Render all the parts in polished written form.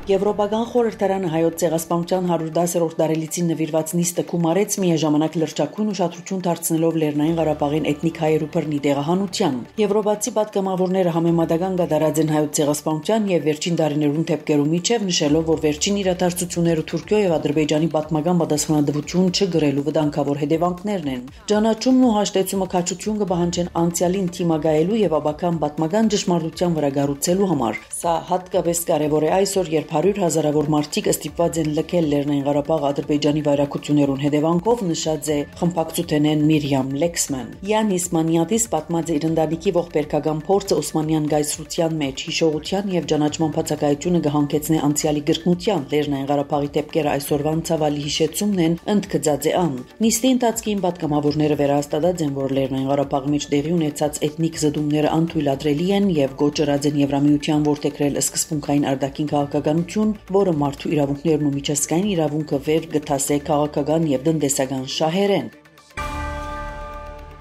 Եվրոպական խորհրդարանը հայոց ցեղասպանության 110-րդ տարելիցին նվիրված նիստը գումարեց միաժամանակ լրջագույն ուշադրություն դարձնելով Լեռնային Ղարաբաղին էթնիկ հայերու բռնի տեղահանության։ Եվրոպացի պատգամավորները համեմատական կատարած են հայոց ցեղասպանության եւ վերջին տարիներուն թեփկերու միջև, նշելով, որ վերջին իրադարձությունները Թուրքիա եւ Ադրբեջանի պատմական պատասխանատվություն չգրելու վտանգավոր հետևանքներն են։ Ճանաչումն ու հաշտեցումը քաչություն կպահանջեն անցյալին թիմագայելու եւ աբական պատմական ճշմարտության վրա գառուցելու համար։ Սա հատկապես կարեւոր է այսօր, երբ 100,000-ավոր մարդիկ ստիպված են լքել Լեռնային Ղարաբաղ Ադրբեջանի վայրակություններուն հետևանքով, նշած է խմբակցութենեն Միրիամ Լեքսման։ Յանիս Մանյատիս պատմած է իր ընտանիքի ողբերգական փորձը Օսմանյան գայսրության մեջ, հիշողության եւ ճանաչման բացակայությունը կհանգեցնի անցյալի գրկնության։ Լեռնային Ղարաբաղի դեպքերը այսօրվան ցավալի հիշեցումն են, ընդգծած է ան։ Նիստի ընթացքին պատգամավորները վերահաստատած են, որ Լեռնային Ղարաբաղի մեջ տեղի ունեցած էթնիկ զդումները անթույլատրելի են եւ գոչրած են Եվրամիության որդեգրել սկզբունքային արտաքին քաղաքականություն, որը մարդու իրավունքներն ու միջազգային իրավունքը վեր գտասե քաղաքական եւ տնտեսական շահերեն։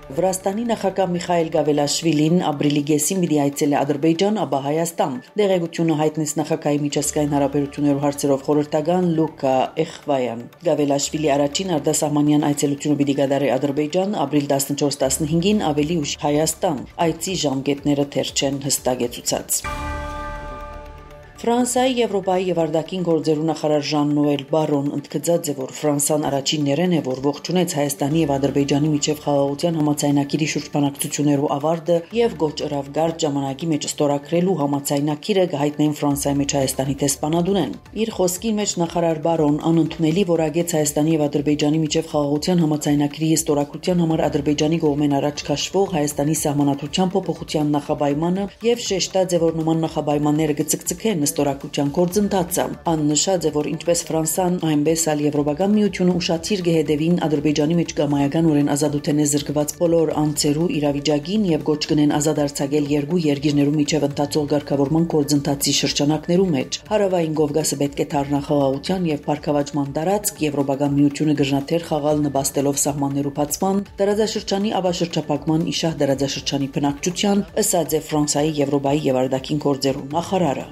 Վրաստանի նախագահ Միխայել Գավելաշվիլին ապրիլի կեսին պիտի այցելի Ադրբեջան, ապա Հայաստան։ Դեղեցությունը հայտնեց նախագահի միջազգային հարաբերություններու հարցերով խորհրդական Լուկա Էխվայան։ Գավելաշվիլի առաջին արտասահմանյան այցելությունը պիտի կատարի Ադրբեջան ապրիլ 14-15-ին, ավելի ուշ Հայաստան։ Այցի ժամկետները թեր չեն հստակեցուցած։ Ֆրանսիայի, Եվրոպայի եւ արտաքին գործերու նախարար Ժան-Նոել Բարոն ընդգծած է, որ Ֆրանսան առաջիններն է, որ ողջունեց Հայաստանի եւ Ադրբեջանի միջև խաղաղության համաձայնագիրի շրջբանակցություններու ավարտը եւ գոչ ըրավ գարտ ժամանակի մեջ ստորագրելու համաձայնագիրը կհայտնեն Ֆրանսիայի մեջ Հայաստանի տեսփանադունեն։ Իր խոսքի մեջ նախարար Բարոն անընդունելի որակեց Հայաստանի եւ Ադրբեջանի միջև խաղաղության համաձայնագիրի ստորագրության համար Ադրբեջանի կողմեն առաջ քաշվող Հայաստանի սահմանադրության փոփոխության նախապայմանը եւ շեշտած է, որ նման նախապայմանները կցկցկեն ստորագրության գործընթացը։ Ան նշած է, որ ինչպես Ֆրանսան, այնպես էլ Եվրոպական միությունը ուշադիր կհետևին Ադրբեջանի մեջ կամայականորեն ազատութենե զրկված բոլոր անձերու իրավիճակին եւ գոչ կնեն ազատ արձակել երկու երկիրներու միջև ընթացող ղեկավարման գործընթացի շրջանակներու մեջ։ Հարավային Կովկասը պետք է դառնա խաղաղության եւ բարգավաճման տարածք, Եվրոպական միությունը գժնաթեր խաղալ նպաստելով սահմաններու բացման, տարածաշրջանի ավաշրջապակման իշահ տարածաշրջանի բնակչության, ըսած է Ֆրանսիայի, Եվրոպայի եւ արտաքին գործերու նախարարը։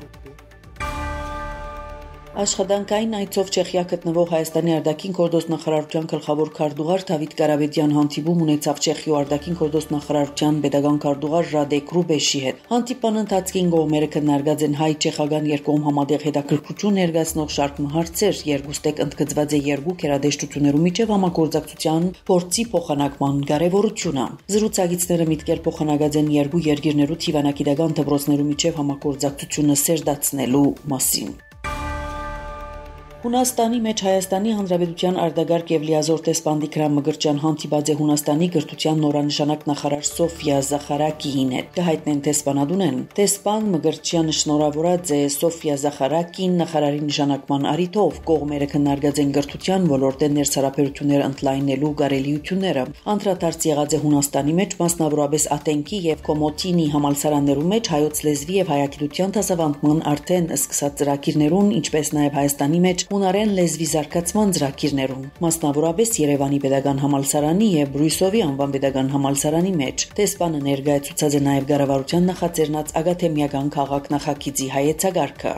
Աշխատանքային այցով Չեխիա գտնվող Հայաստանի արտաքին գործոստ նախարարության գլխավոր քարտուղար Դավիթ Կարապետյան հանդիպում ունեցավ Չեխիա արտաքին գործոստ նախարարության պետական քարտուղար Ռադեկ Ռուբեշի հետ։ Հանդիպման ընթացքին կողմերը քննարկած են հայ-չեխական երկկողմ համատեղ հետաքրքրություն ներկայացնող շարք հարցեր, երկուստեք ընդգծված է երկու գերադեշտություններու միջև համագործակցության փորձի փոխանակման կարևորությունը։ Զրուցակիցները միտքեր փոխանակած են երկու երկիրներու թիվանագիտական դպրոցներու միջև համագործակցությունը սերտացնելու մասին։ Հունաստանի մեջ Հայաստանի Հանրապետության արտագարկ եւ լիազոր տեսփան Տիգրան Մկրտչյան հանդիպած է Հունաստանի գրթության նորանշանակ նախարար Սոֆիա Զախարակիին հետ։ Կհայտնեն տեսփանադունեն։ Տեսփան Մկրտչյանը շնորհավորած է Սոֆիա Զախարակին նախարարի նշանակման առիթով, կողմերը քննարկած են գրթության ոլորտեն ներսարապերությունները ընդլայնելու կարելիությունները։ Անդրադարձ եղած է Հունաստանի մեջ մասնավորապես Աթենքի եւ Կոմոտինի համալսարաններու մեջ հայոց լեզվի եւ հայագիտության դասավանդման արդեն սկսած ծրագիրներուն, ինչպես նաեւ Հայաստանի մեջ հունարեն լեզվի զարգացման ծրագիրներում, մասնավորապես Երևանի պետական համալսարանի եւ Բրույսովի անվան պետական համալսարանի մեջ։ Տեսփանը ներկայացուցած է նաեւ կառավարության նախաձեռնած ակադեմիական քաղաք նախագիծի հայեցակարգը։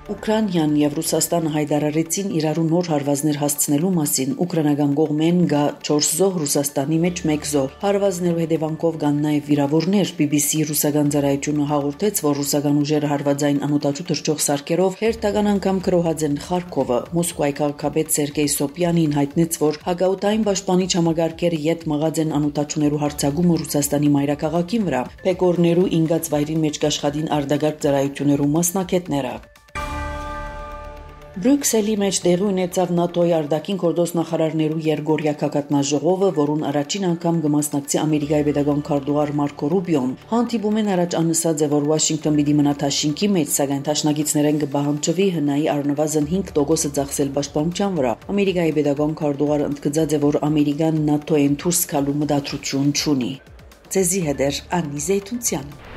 Ուկրաինան եւ Ռուսաստանը հայտարարեցին իրարու նոր հարվածներ հասցնելու մասին։ Ուկրաինական կողմեն գա 4 զոհ, Ռուսաստանի մեջ 1 զոհ։ Հարվածներու հետևանքով կան նաեւ վիրավորներ։ BBC ռուսական ծառայությունը հաղորդեց, որ ռուսական ուժերը հարվածային անօտաչու թռչող սարքերով հերթական անգամ գրոհած են Խարքովը։ Մոսկվայի քաղաքապետ Սերգեյ Սոպյանին հայտնեց, որ հագաուտային պաշտպանիչ համագարկերը յետ մղած են անօտաչուներու հարձակումը Ռուսաստանի մայրաքաղաքին վրա։ Պեկորներու ինգած վայրին մեջ կաշխատին արտագարկ ծառայություններու մասնակիցները։ Բրյուսելի մեջ տեղի ունեցավ ՆԱՏՕ-ի արտաքին գործոստ նախարարներու երկօրյա գագաթնաժողովը, որուն առաջին անգամ կմասնակցի Ամերիկայի պետական քարտուղար Մարկո Ռուբիոն։ Հանդիպումեն առաջ անըսած է, որ Վաշինգտոն պիտի մնա դաշինքի մեջ, սակայն դաշնակիցներեն կբահանջվի հնայի առնվազն 5% ծախսել պաշտպանության վրա։ Ամերիկայի պետական քարտուղարը ընդգծած է, որ Ամերիկան ՆԱՏՕ-ին դուրս գալու մտադրություն չունի։ Ձեզի հետ Անի Զեյթունցյանը։